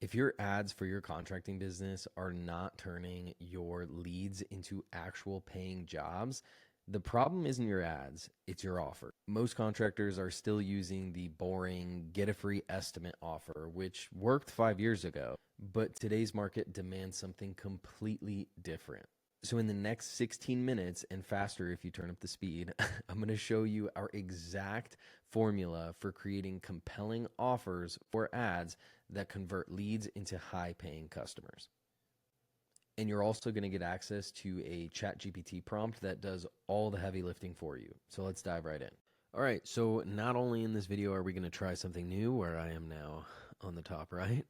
If your ads for your contracting business are not turning your leads into actual paying jobs, the problem isn't your ads, it's your offer. Most contractors are still using the boring get a free estimate offer, which worked 5 years ago, but today's market demands something completely different. So, in the next 16 minutes and faster if you turn up the speed, I'm going to show you our exact formula for creating compelling offers for ads that convert leads into high paying customers. And you're also going to get access to a ChatGPT prompt that does all the heavy lifting for you. So, let's dive right in. All right, so not only in this video are we going to try something new where I am now on the top right,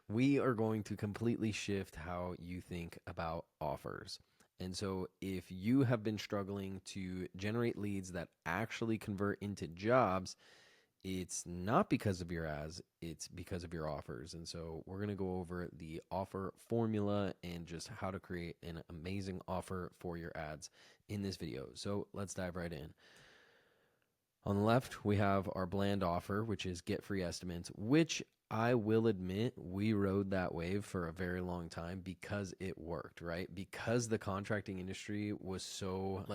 we are going to completely shift how you think about offers. And so if you have been struggling to generate leads that actually convert into jobs, it's not because of your ads, it's because of your offers. And so we're going to go over the offer formula and just how to create an amazing offer for your ads in this video. So let's dive right in. On the left, we have our bland offer, which is get free estimates, which I will admit we rode that wave for a very long time because it worked, right? Because the contracting industry was so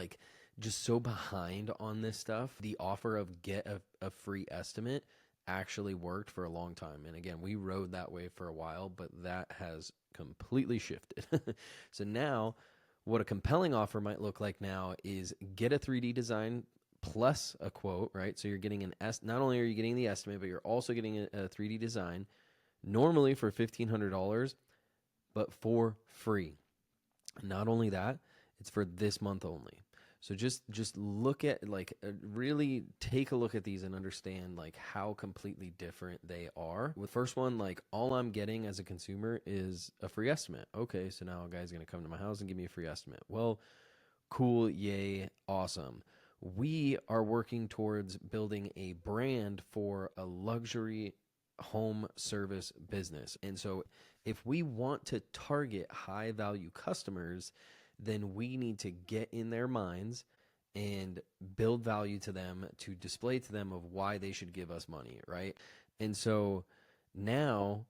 just so behind on this stuff, the offer of get a free estimate actually worked for a long time. And again, we rode that wave for a while, but that has completely shifted. So now what a compelling offer might look like now is get a 3D design plus a quote, right? So you're getting not only are you getting the estimate, but you're also getting a 3D design, normally for $1,500, but for free. Not only that, it's for this month only. So just look at really take a look at these and understand like how completely different they are. With the first one, like all I'm getting as a consumer is a free estimate. Okay, so now a guy's gonna come to my house and give me a free estimate. Well, cool, yay, awesome. We are working towards building a brand for a luxury home service business. And so if we want to target high value customers, then we need to get in their minds and build value to them to display to them of why they should give us money, right? And so now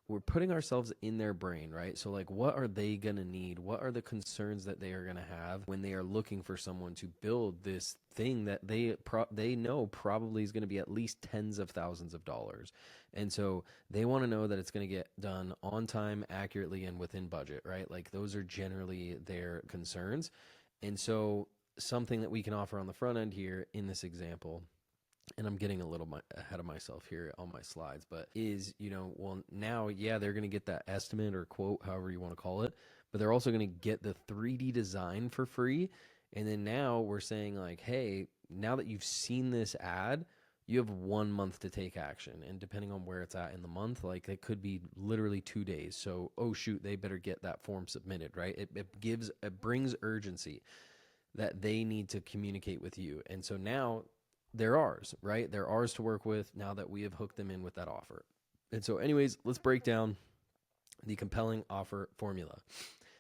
we're putting ourselves in their brain, right? So like what are they going to need? What are the concerns that they are going to have when they are looking for someone to build this thing that they know probably is going to be at least tens of thousands of dollars. And so they want to know that it's going to get done on time, accurately, and within budget, right? Like those are generally their concerns. And so something that we can offer on the front end here in this example, and I'm getting a little ahead of myself here on my slides, but is, well, now, yeah, they're going to get that estimate or quote, however you want to call it, but they're also going to get the 3D design for free. And then now we're saying like, hey, now that you've seen this ad, you have 1 month to take action. And depending on where it's at in the month, like it could be literally 2 days. So, oh shoot, they better get that form submitted, right? It brings urgency that they need to communicate with you. And so now they're ours, right? They're ours to work with now that we have hooked them in with that offer. And so, anyways, let's break down the compelling offer formula.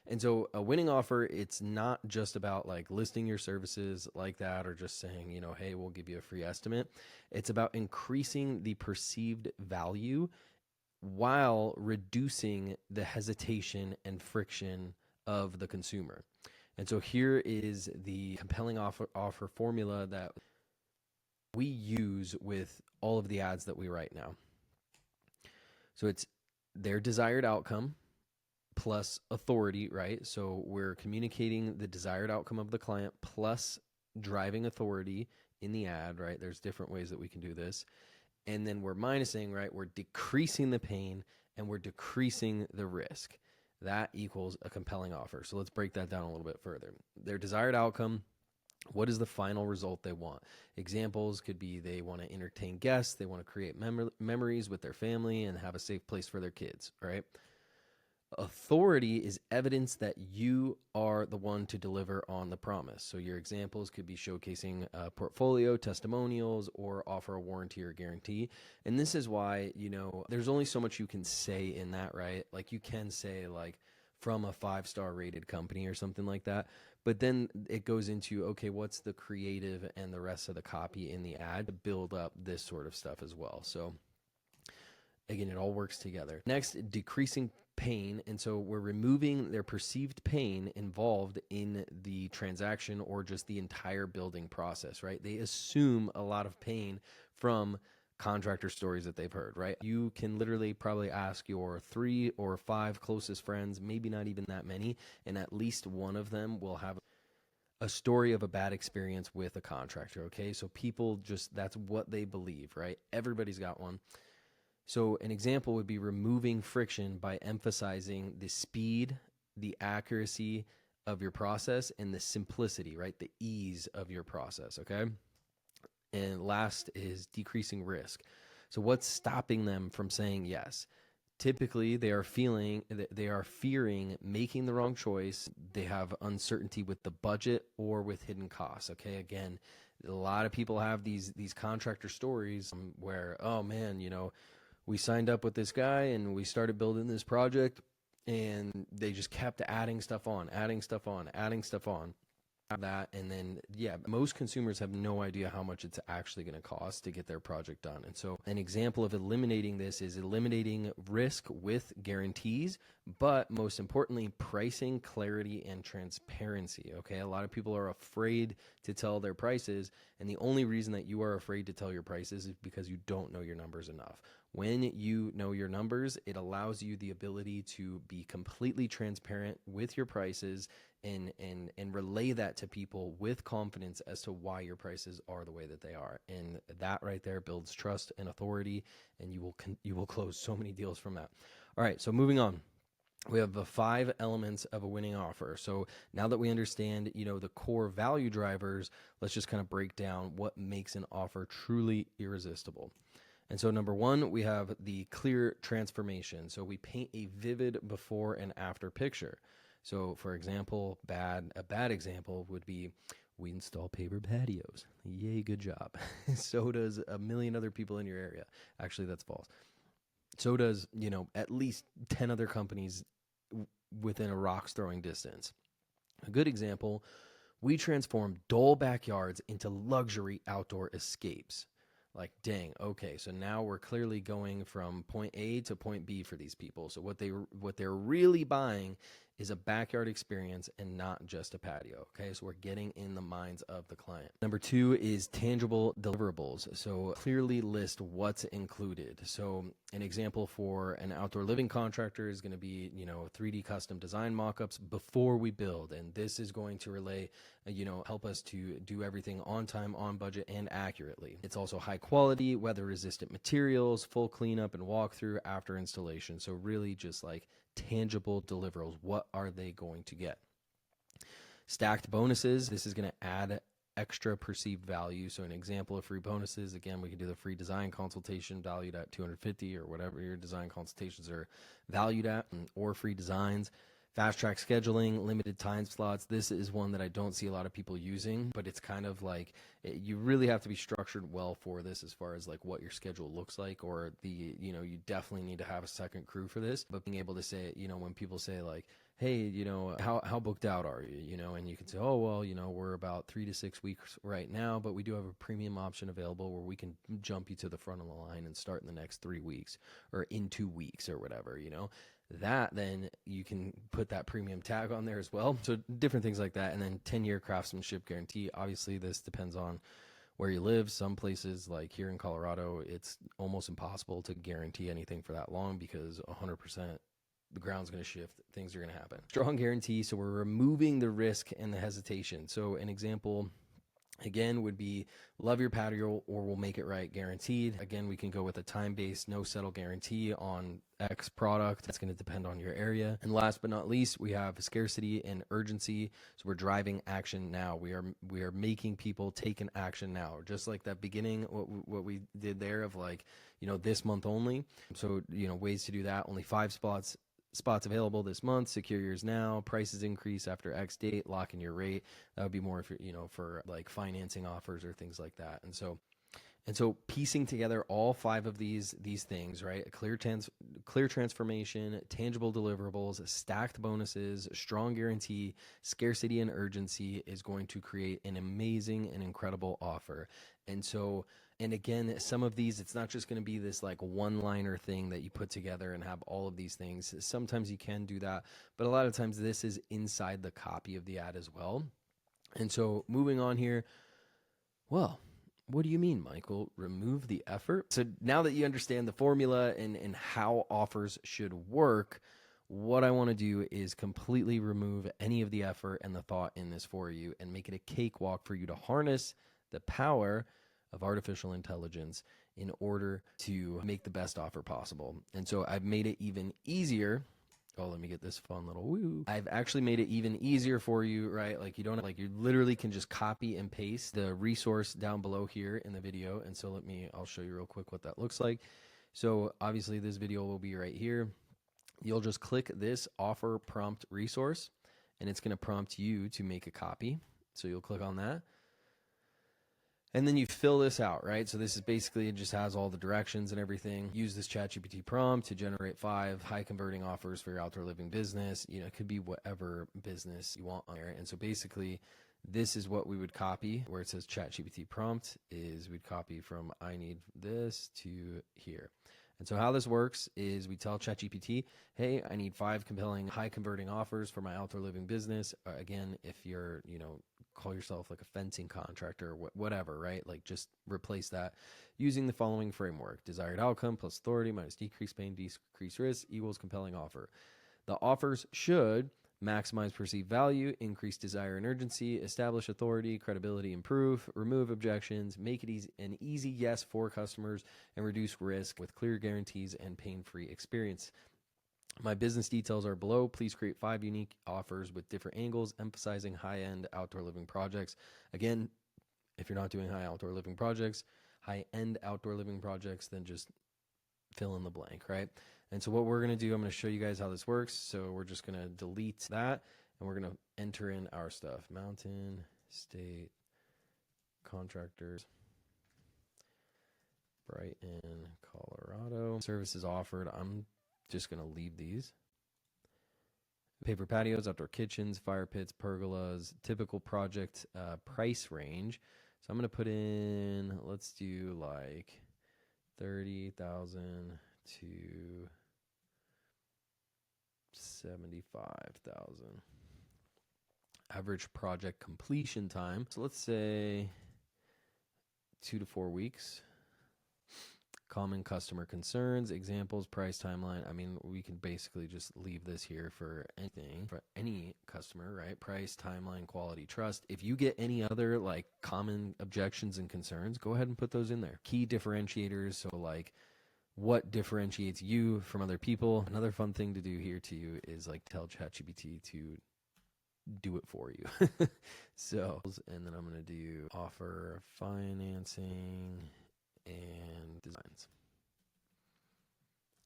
And so, a winning offer, it's not just about like listing your services like that or just saying, hey, we'll give you a free estimate. It's about increasing the perceived value while reducing the hesitation and friction of the consumer. And so, here is the compelling offer formula that we use with all of the ads that we write now. So it's their desired outcome plus authority, right? So we're communicating the desired outcome of the client plus driving authority in the ad, right? There's different ways that we can do this. And then we're minusing, right? We're decreasing the pain and we're decreasing the risk. That equals a compelling offer. So let's break that down a little bit further. Their desired outcome, what is the final result they want? Examples could be they want to entertain guests, they want to create memories with their family and have a safe place for their kids, right? Authority is evidence that you are the one to deliver on the promise. So your examples could be showcasing a portfolio, testimonials, or offer a warranty or guarantee. And this is why, there's only so much you can say in that, right? Like you can say like from a 5-star rated company or something like that. But then it goes into, okay, what's the creative and the rest of the copy in the ad to build up this sort of stuff as well. So Again, it all works together. Next, decreasing pain. And so we're removing their perceived pain involved in the transaction or just the entire building process, right? They assume a lot of pain from contractor stories that they've heard, right? You can literally probably ask your 3 or 5 closest friends, maybe not even that many, and at least one of them will have a story of a bad experience with a contractor, okay? So people just, that's what they believe, right? Everybody's got one. So an example would be removing friction by emphasizing the speed, the accuracy of your process, and the simplicity, right? The ease of your process, okay? And last is decreasing risk. So what's stopping them from saying yes? Typically, they are fearing making the wrong choice. They have uncertainty with the budget or with hidden costs. Okay, again, a lot of people have these contractor stories where, oh man, we signed up with this guy and we started building this project, and they just kept adding stuff on, adding stuff on, adding stuff on. That, and then most consumers have no idea how much it's actually going to cost to get their project done. And so an example of eliminating this is eliminating risk with guarantees, but most importantly, pricing clarity and transparency. Okay, a lot of people are afraid to tell their prices, and the only reason that you are afraid to tell your prices is because you don't know your numbers enough. When you know your numbers, it allows you the ability to be completely transparent with your prices and relay that to people with confidence as to why your prices are the way that they are. And that right there builds trust and authority, and you will close so many deals from that. All right, so moving on. We have the 5 elements of a winning offer. So now that we understand, the core value drivers, let's just kind of break down what makes an offer truly irresistible. And so number 1, we have the clear transformation. So we paint a vivid before and after picture. So for example, a bad example would be, we install paper patios. Yay, good job. So does a million other people in your area. Actually, that's false. So does, at least 10 other companies within a rock's throwing distance. A good example, we transform dull backyards into luxury outdoor escapes. Like, dang, okay, so now we're clearly going from point A to point B for these people. So what they're really buying is a backyard experience and not just a patio, okay? So we're getting in the minds of the client. Number 2 is tangible deliverables. So clearly list what's included. So an example for an outdoor living contractor is going to be, 3D custom design mockups before we build. And this is going to help us to do everything on time, on budget, and accurately. It's also high quality, weather resistant materials, full cleanup and walkthrough after installation. So really just like tangible deliverables. What are they going to get? Stacked bonuses. This is going to add extra perceived value. So an example of free bonuses, again, we can do the free design consultation valued at $250 or whatever your design consultations are valued at, or free designs. Fast track scheduling, limited time slots. This is one that I don't see a lot of people using, but it's kind of like you really have to be structured well for this as far as like what your schedule looks like, or you definitely need to have a second crew for this. But being able to say, when people say like, hey, how booked out are you, and you can say, oh, well, we're about 3 to 6 weeks right now, but we do have a premium option available where we can jump you to the front of the line and start in the next 3 weeks or in 2 weeks or whatever, that then you can put that premium tag on there as well. So different things like that. And then 10-year craftsmanship guarantee. Obviously this depends on where you live. Some places like here in Colorado, it's almost impossible to guarantee anything for that long because 100% the ground's going to shift, things are going to happen. Strong guarantee. So we're removing the risk and the hesitation. So an example again would be love your patio or we'll make it right, guaranteed. Again, we can go with a time-based no settle guarantee on X product. That's going to depend on your area. And last but not least, we have scarcity and urgency. So we're driving action now. We are making people take an action now. Just like that beginning, what we did there of like, this month only. So, ways to do that. Only 5 spots available this month, secure yours now, prices increase after X date, lock in your rate. That would be more for like financing offers or things like that. And so piecing together all 5 of these things, right? A clear transformation, tangible deliverables, stacked bonuses, strong guarantee, scarcity and urgency is going to create an amazing and incredible offer. And so And again, some of these, it's not just going to be this like one-liner thing that you put together and have all of these things. Sometimes you can do that, but a lot of times this is inside the copy of the ad as well. And so moving on here, well, what do you mean, Michael? Remove the effort? So now that you understand the formula and how offers should work, what I want to do is completely remove any of the effort and the thought in this for you and make it a cakewalk for you to harness the power of artificial intelligence in order to make the best offer possible. And so I've made it even easier. Oh, let me get this fun little woo. I've actually made it even easier for you, right? Like you literally can just copy and paste the resource down below here in the video. And so I'll show you real quick what that looks like. So obviously this video will be right here. You'll just click this offer prompt resource and it's going to prompt you to make a copy. So you'll click on that. And then you fill this out, right? So this is basically, it just has all the directions and everything. Use this ChatGPT prompt to generate 5 high converting offers for your outdoor living business. You know, it could be whatever business you want on there. And so basically, this is what we would copy where it says ChatGPT prompt is we'd copy from I need this to here. And so how this works is we tell ChatGPT, hey, I need 5 compelling high converting offers for my outdoor living business. Again, if you're, call yourself like a fencing contractor or whatever, right? Like just replace that using the following framework: desired outcome plus authority minus decreased pain, decreased risk equals compelling offer. The offers should maximize perceived value, increase desire and urgency, establish authority, credibility, improve, remove objections, make it an easy yes for customers, and reduce risk with clear guarantees and pain-free experience. My business details are below. Please create 5 unique offers with different angles, emphasizing high-end outdoor living projects. Again, if you're not doing high-end outdoor living projects, then just fill in the blank, right? And so what we're going to do, I'm going to show you guys how this works. So we're just going to delete that and we're going to enter in our stuff. Mountain, state, contractors, Brighton, Colorado. Services offered. I'm just going to leave these. Paper patios, outdoor kitchens, fire pits, pergolas, typical project price range. So I'm going to put in, let's do like 30,000 to 75,000. Average project completion time. So let's say 2 to 4 weeks. Common customer concerns, examples, price timeline. I mean, we can basically just leave this here for anything, for any customer, right? Price, timeline, quality, trust. If you get any other like common objections and concerns, go ahead and put those in there. Key differentiators. So like what differentiates you from other people. Another fun thing to do here too is like tell ChatGPT to do it for you. So, and then I'm going to do offer financing and designs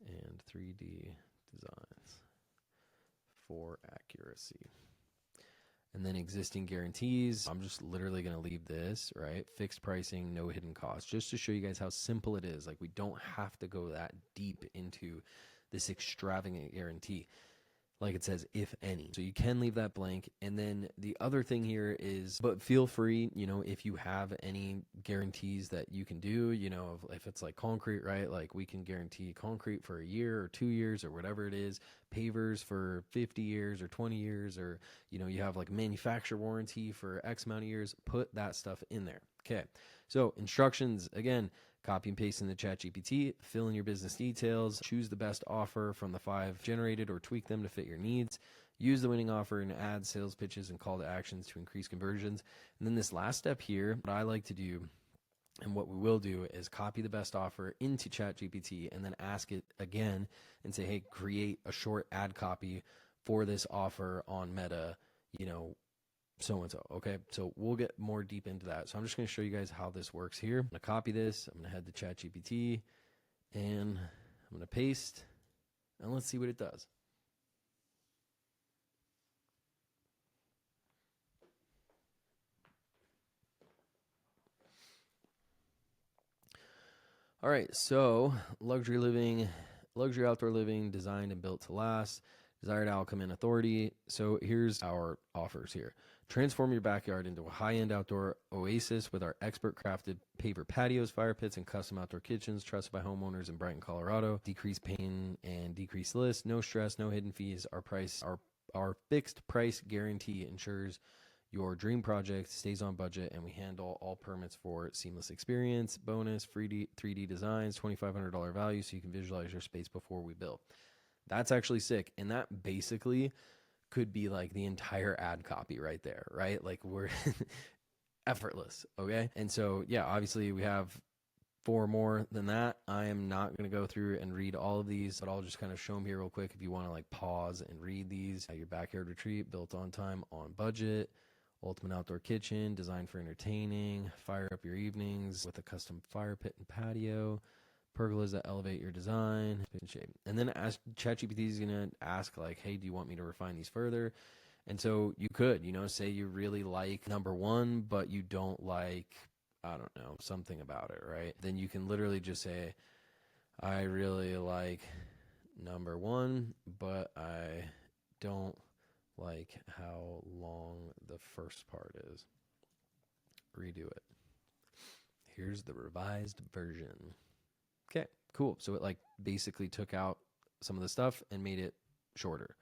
and 3D designs for accuracy. And then existing guarantees, I'm just literally going to leave this, right? Fixed pricing, no hidden costs, just to show you guys how simple it is. Like we don't have to go that deep into this extravagant guarantee. Like it says, if any. So you can leave that blank. And then the other thing here is, but feel free, if you have any guarantees that you can do, if it's like concrete, right? Like we can guarantee concrete for a year or 2 years or whatever it is, pavers for 50 years or 20 years, or, you have like manufacturer warranty for X amount of years, put that stuff in there. Okay. So instructions, again, copy and paste in the ChatGPT, fill in your business details, choose the best offer from the 5 generated or tweak them to fit your needs, use the winning offer in ads, sales pitches, and call to actions to increase conversions. And then this last step here, what I like to do and what we will do is copy the best offer into ChatGPT and then ask it again and say, hey, create a short ad copy for this offer on Meta, so-and-so. Okay, so we'll get more deep into that. So I'm just going to show you guys how this works here. I'm going to copy this. I'm going to head to ChatGPT and I'm going to paste and let's see what it does. All right, so luxury outdoor living, designed and built to last, desired outcome and authority. So here's our offers here. Transform your backyard into a high-end outdoor oasis with our expert-crafted paver patios, fire pits, and custom outdoor kitchens trusted by homeowners in Brighton, Colorado. Decrease pain and decrease list. No stress, no hidden fees. Our fixed price guarantee ensures your dream project stays on budget, and we handle all permits for seamless experience. Bonus, 3D designs, $2,500 value, so you can visualize your space before we build. That's actually sick, and that basically could be like the entire ad copy right there, right? Like we're effortless, okay? And so, yeah, obviously we have 4 more than that. I am not going to go through and read all of these, but I'll just kind of show them here real quick if you want to like pause and read these. Your backyard retreat, built on time, on budget. Ultimate outdoor kitchen, designed for entertaining. Fire up your evenings with a custom fire pit and patio. Pergolas that elevate your design. And then ChatGPT is going to ask like, hey, do you want me to refine these further? And so you could, say you really like number 1, but you don't like, I don't know, something about it, right? Then you can literally just say, I really like number 1, but I don't like how long the first part is. Redo it. Here's the revised version. Okay, cool. So it like basically took out some of the stuff and made it shorter.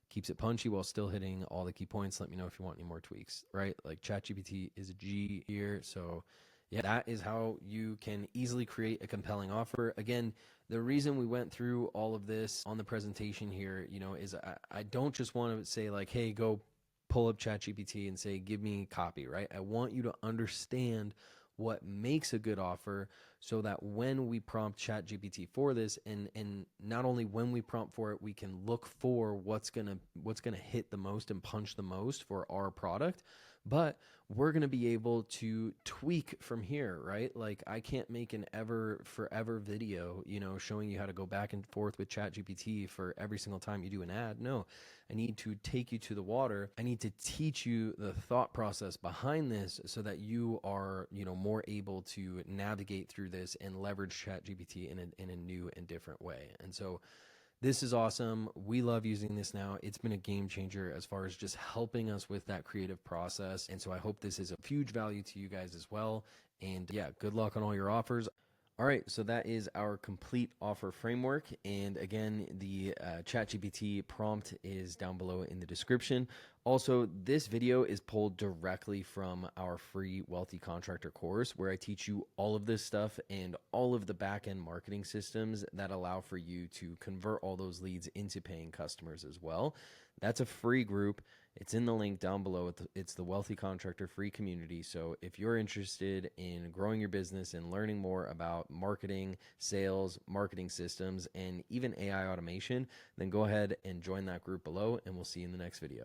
Keeps it punchy while still hitting all the key points. Let me know if you want any more tweaks, right? Like ChatGPT is a G here. So yeah, that is how you can easily create a compelling offer. Again, the reason we went through all of this on the presentation here, is I don't just want to say like, hey, go pull up ChatGPT and say, give me copy, right? I want you to understand what makes a good offer so that when we prompt ChatGPT for this, and not only when we prompt for it, we can look for what's gonna hit the most and punch the most for our product, but we're going to be able to tweak from here, right? Like I can't make an forever video, showing you how to go back and forth with ChatGPT for every single time you do an ad. No, I need to take you to the water. I need to teach you the thought process behind this so that you are, more able to navigate through this and leverage ChatGPT in a new and different way. And so this is awesome. We love using this now. It's been a game changer as far as just helping us with that creative process. And so I hope this is of huge value to you guys as well. And yeah, good luck on all your offers. All right, so that is our complete offer framework. And again, the ChatGPT prompt is down below in the description. Also, this video is pulled directly from our free Wealthy Contractor course, where I teach you all of this stuff and all of the back-end marketing systems that allow for you to convert all those leads into paying customers as well. That's a free group. It's in the link down below. It's the Wealthy Contractor free community. So if you're interested in growing your business and learning more about marketing, sales, marketing systems, and even AI automation, then go ahead and join that group below, and we'll see you in the next video.